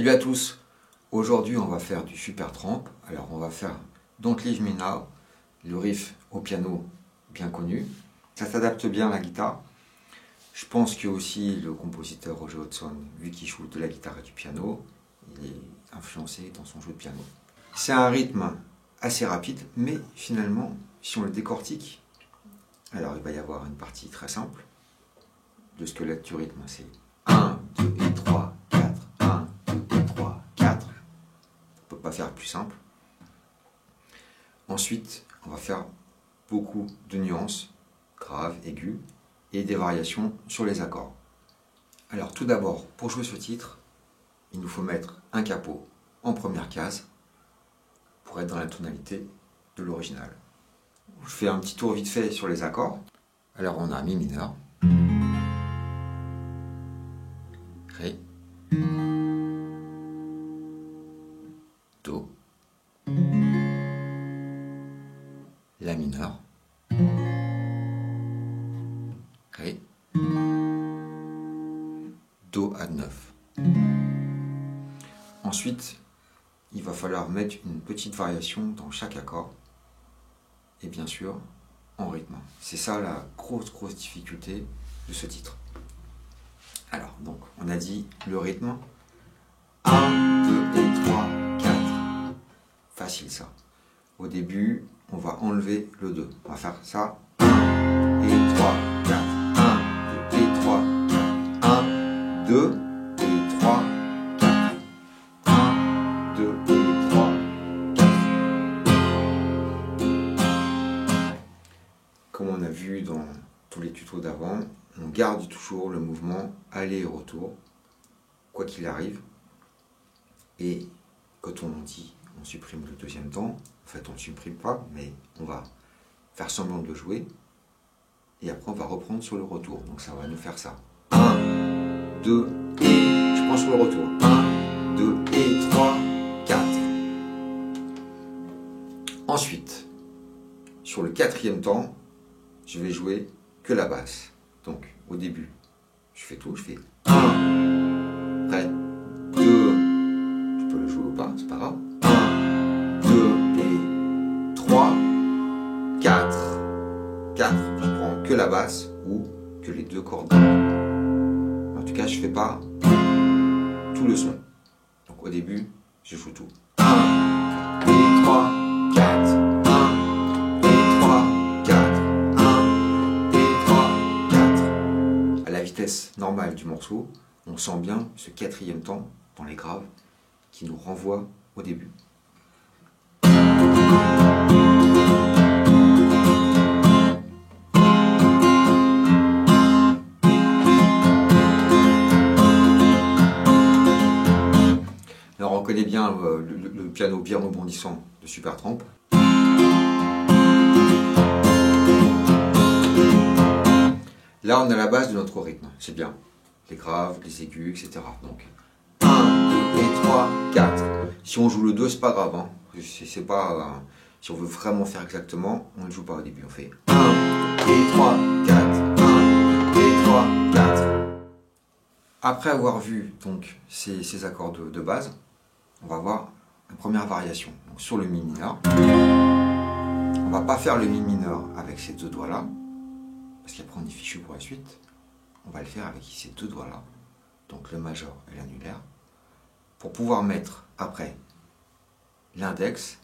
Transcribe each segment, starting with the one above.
Salut à tous. Aujourd'hui on va faire du Super Tramp. Alors on va faire Don't Leave Me Now, le riff au piano bien connu. Ça s'adapte bien à la guitare. Je pense que aussi le compositeur Roger Hodgson, vu qu'il joue de la guitare et du piano, il est influencé dans son jeu de piano. C'est un rythme assez rapide, mais finalement, si on le décortique, alors il va y avoir une partie très simple. Le squelette du rythme, c'est 1, 2 et 3, 4, 1, 2 et 3, 4. On ne peut pas faire plus simple. Ensuite, on va faire beaucoup de nuances, graves, aiguës, et des variations sur les accords. Alors tout d'abord, pour jouer ce titre, il nous faut mettre un capot en première case pour être dans la tonalité de l'original. Je fais un petit tour vite fait sur les accords. Alors on a Mi mineur, Ré, Do, La mineur, Ré, Do à 9. Ensuite, il va falloir mettre une petite variation dans chaque accord et bien sûr en rythme. C'est ça la grosse difficulté de ce titre. Alors, donc, on a dit le rythme 1, 2 et 3, 4. Facile ça. Au début, on va enlever le 2. On va faire ça 1 et 3, 4. 1, 2 et 3, 4. 1, 2 et 3, 4. 1, 2 et 3, 4. Comme on a vu dans tous les tutos d'avant, on garde toujours le mouvement aller et retour, quoi qu'il arrive. Et quand on dit on supprime le deuxième temps, en fait on ne supprime pas, mais on va faire semblant de le jouer. Et après on va reprendre sur le retour. Donc ça va nous faire ça. 1, 2 et je prends sur le retour. 1, 2 et 3, 4. Ensuite, sur le quatrième temps, je vais jouer que la basse. Donc au début, je fais tout, je fais 1, après 2, je peux le jouer ou pas, c'est pas grave. 1, 2 et 3, 4. 4, je prends que la basse ou que les deux cordes. En tout cas, je fais pas tout le son. Donc au début, je joue tout. 1 et 3, 4. 1 et 3, 4. 1 et 3, 4. À la vitesse normale du morceau, on sent bien ce quatrième temps dans les graves qui nous renvoie au début. Alors on connaît bien le piano bien rebondissant de Super Tramp. Là on a la base de notre rythme, c'est bien. Les graves, les aigus, etc. Donc 1, 2 et 3, 4. Si on joue le 2, c'est pas grave. Hein. C'est pas, si on veut vraiment faire exactement, on ne joue pas au début. On fait 1 et 3, 4. 1 et 3, 4. Après avoir vu donc ces accords de base, on va voir une première variation. Donc, sur le Mi mineur, on va pas faire le Mi mineur avec ces deux doigts-là, parce qu'après on est fichu pour la suite. On va le faire avec ces deux doigts-là, donc le majeur et l'annulaire, pour pouvoir mettre après l'index,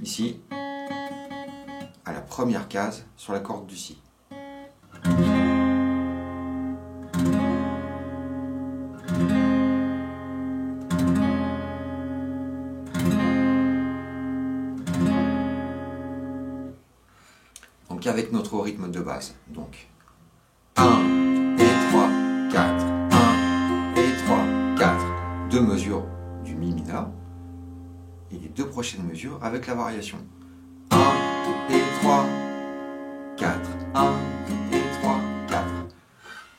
ici, à la première case sur la corde du Si. Donc avec notre rythme de base, donc 1 et 3, 4, 1 et 3, 4, deux mesures du Mi mineur, et les deux prochaines mesures avec la variation 1 et 3, 4, 1 et 3, 4.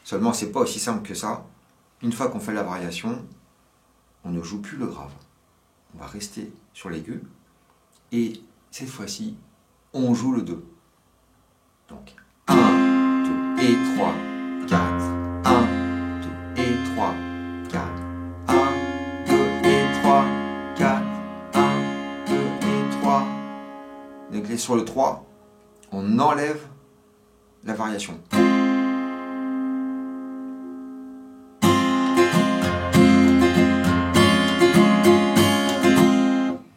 Seulement c'est pas aussi simple que ça. Une fois qu'on fait la variation, on ne joue plus le grave. On va rester sur l'aigu, et cette fois-ci, on joue le 2. Donc 1, 2 et 3, 4, 1, 2 et 3, 4, 1, 2 sur le 3, on enlève la variation.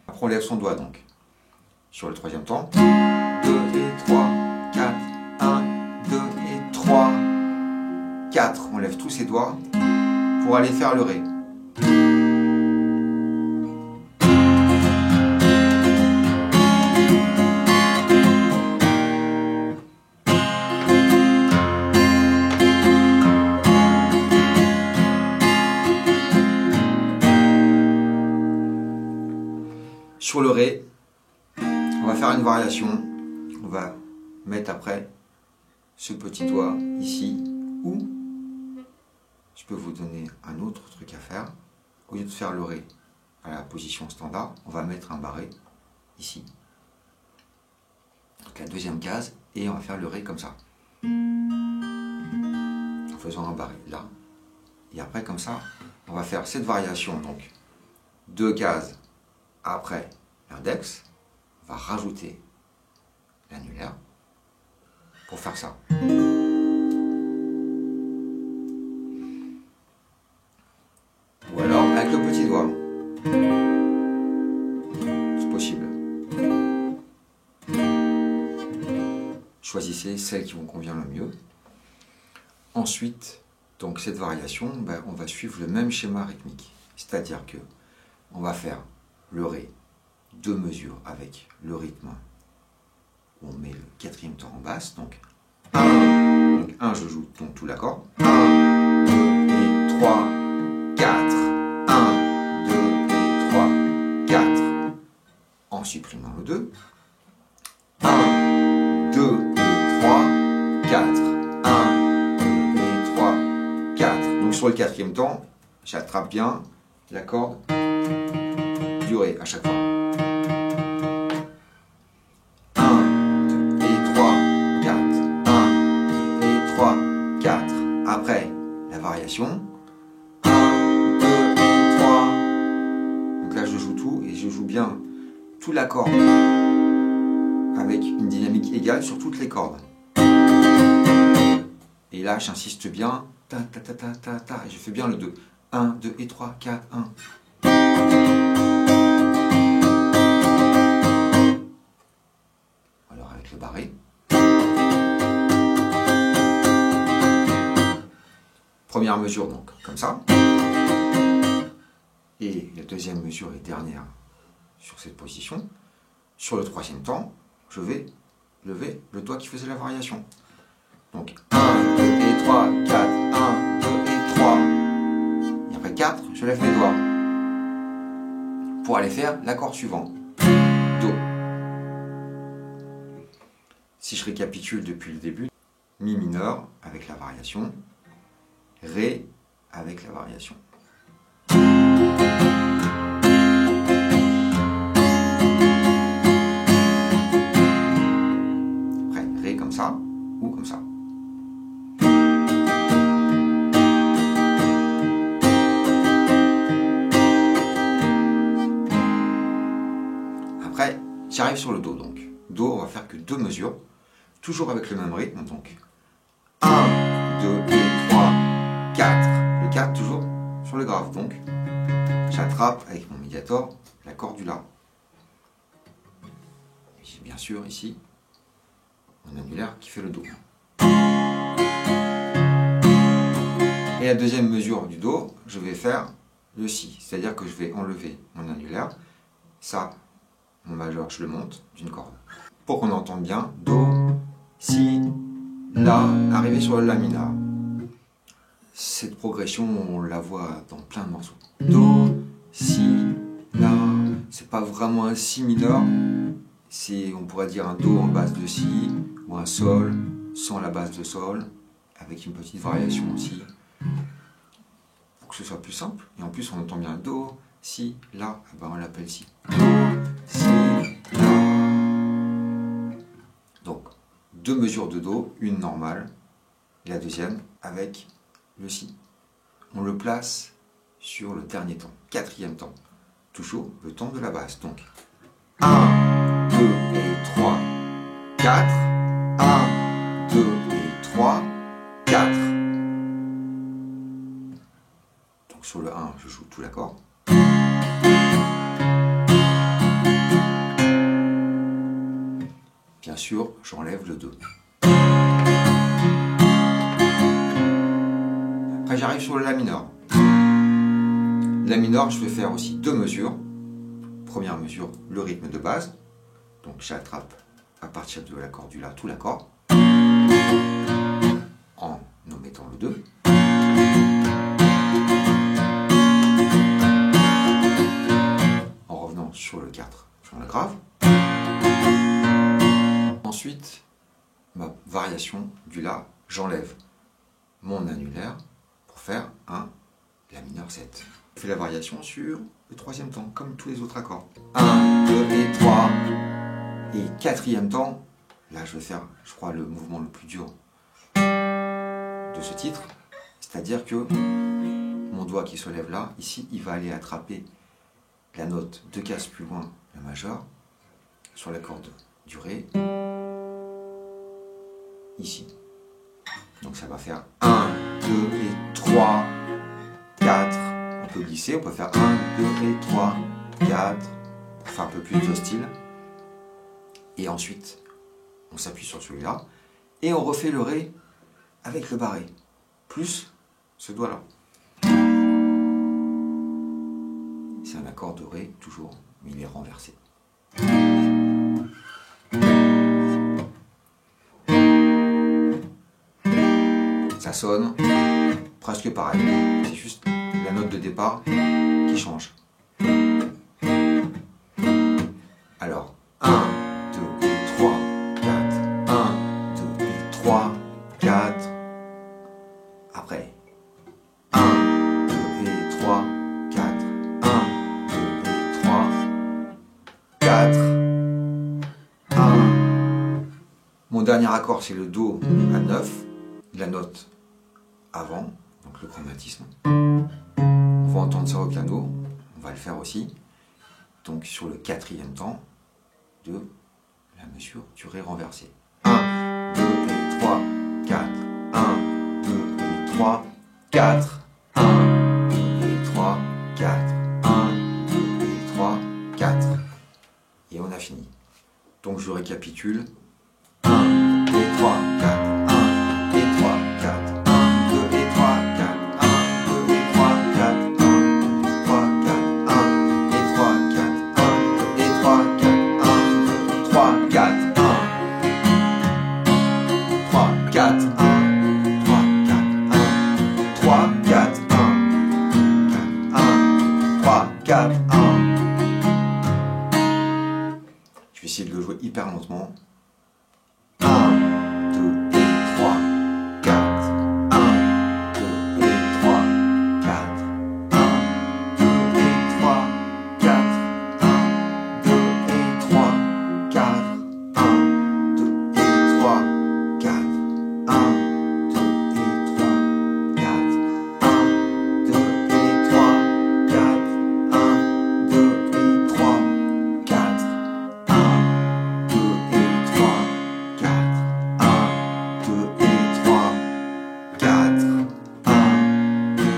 Après on lève son doigt donc. Sur le troisième temps, 2 et 3, 4, 1, 2 et 3, 4. On lève tous ses doigts pour aller faire le Ré. Sur le Ré, on va faire une variation. On va mettre après ce petit doigt ici, ou je peux vous donner un autre truc à faire. Au lieu de faire le Ré à la position standard, on va mettre un barré ici. Donc la deuxième case, et on va faire le Ré comme ça. En faisant un barré là. Et après comme ça, on va faire cette variation. Donc 2 cases après l'index, on va rajouter l'annulaire pour faire ça. Ou alors avec le petit doigt. C'est possible. Choisissez celles qui vous convient le mieux. Ensuite, donc cette variation, on va suivre le même schéma rythmique. C'est-à-dire que on va faire le Ré, 2 mesures avec le rythme où on met le 4e temps en basse. Donc 1, donc 1 je joue donc tout l'accord. 1, 2 et 3, 4. 1, 2 et 3, 4. En supprimant le 2. 1, 2 et 3, 4. 1, 2 et 3, 4. Donc sur le 4e temps, j'attrape bien la corde du Ré à chaque fois. 1, 2 et 3, 4. 1, 2 et 3, 4. Après, la variation. 1, 2 et 3. Donc là, je joue tout et je joue bien tout l'accord avec une dynamique égale sur toutes les cordes. Et là, j'insiste bien. Ta, ta, ta, ta, ta, ta. Et je fais bien le 2. 1, 2 et 3, 4, 1. Alors avec le barré. Première mesure donc, comme ça. Et la deuxième mesure et dernière sur cette position. Sur le 3e temps, je vais lever le doigt qui faisait la variation. Donc 1, 2 et 3, 4, 1, 2 et 3. Et après 4, je lève les doigts pour aller faire l'accord suivant. Do. Si je récapitule depuis le début, Mi mineur avec la variation, Ré avec la variation. Après, Ré comme ça ou comme ça. Après, j'arrive sur le Do donc. Do, on va faire que 2 mesures, toujours avec le même rythme. Donc 1, 2 et 3, 4. Le 4 toujours sur le grave. Donc j'attrape avec mon médiator la corde du La. Et j'ai bien sûr ici mon annulaire qui fait le Do. Et la deuxième mesure du Do, je vais faire le Si. C'est-à-dire que je vais enlever mon annulaire. Ça, mon majeur, je le monte d'une corde. Pour qu'on entende bien, Do, Si, La, arriver sur le La mineur. Cette progression, on la voit dans plein de morceaux. Do, Si, La, c'est pas vraiment un Si mineur, c'est, on pourrait dire, un Do en base de Si, ou un Sol sans la base de Sol, avec une petite variation aussi, pour que ce soit plus simple. Et en plus, on entend bien Do, Si, La, ben on l'appelle Si. Do, Si, La. Donc, 2 mesures de Do, une normale, et la deuxième avec le Si. On le place sur le dernier temps, 4e temps. Toujours le temps de la basse. Donc 1, 2 et 3, 4, 1, 2 et 3, 4. Donc sur le 1, je joue tout l'accord. Bien sûr, j'enlève le 2. Après, j'arrive sur le La mineur. La mineur, je vais faire aussi 2 mesures. Première mesure, le rythme de base. Donc j'attrape à partir de l'accord du La tout l'accord. En mettant le 2. En revenant sur le 4, sur la grave. Ensuite, ma variation du La, j'enlève mon annulaire pour faire un La mineur 7. Je fais la variation sur le 3e temps, comme tous les autres accords. 1, 2 et 3. Et 4e temps, là je vais faire, je crois, le mouvement le plus dur de ce titre. C'est-à-dire que mon doigt qui se lève là, ici, il va aller attraper la note 2 cases plus loin, la majeure, sur la corde du Ré, ici. Donc ça va faire 1, 2 et 3, 4. On peut glisser, on peut faire 1, 2 et 3, 4, pour faire un peu plus de style. Et ensuite, on s'appuie sur celui-là, et on refait le Ré avec le barré, plus ce doigt-là. C'est un accord de Ré, toujours, mais il est renversé. Ça sonne presque pareil, c'est juste la note de départ qui change. Alors, 1, 2 et 3, 4, 1, 2 et 3, 4. Après, 1, 2 et 3, 4, 1, 2 et 3, 4, 1. Mon dernier accord, c'est le Do à 9, la note avant, donc le chromatisme. On va entendre ça au piano, on va le faire aussi. Donc sur le 4e temps de la mesure du Ré renversé. 1, 2 et 3, 4, 1, 2 et 3, 4, 1, 2 et 3, 4, 1, 2 et 3, 4. Et on a fini. Donc je récapitule. 1, 2 et 3, 4, 1 et 3, 4, 1, 2 et 3, 4, 1, 2 et 3, 4, 1, 3, 4, 1 et 3, 4, 1 et 3, 4, 1, 3, 4, 1, 3, 4, 1, 3, 4, 1, 3, 4, 1, 3, 4, 1. Je vais essayer de le jouer hyper lentement. 1, 2 et 3, 4, 1, 2 et 3, 4, 1, 2 et 3, 4, 1, 2 et 3, 4, 1, 2 et 3, 4, 1, 2 et 3, 4, 1, 2 et 3, 4, 1, 2 et 3, 4, 1, 2 et 3, 4, 1, 2 et 3, 4, 1, 2 et 3, 4, 1, 2 et 3, 4, 1, 2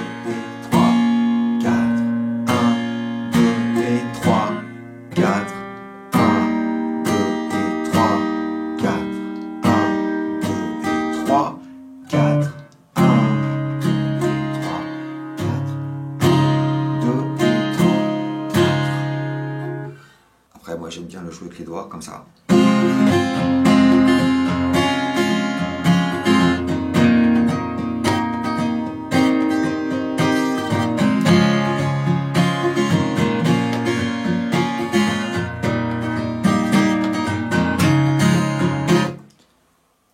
et 3, 4, 1, 2 et 3, 4, 1, 2 et 3, 4, 2 et 3, 4. Après, moi j'aime bien le jouer avec les doigts, comme ça.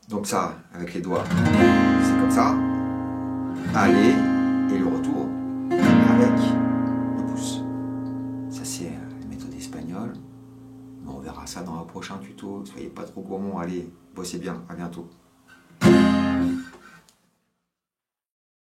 Donc ça, avec les doigts, c'est comme ça. Aller et le retour avec le pouce. Ça c'est la méthode espagnole. Mais on verra ça dans un prochain tuto. Soyez pas trop gourmands. Allez, bossez bien. À bientôt.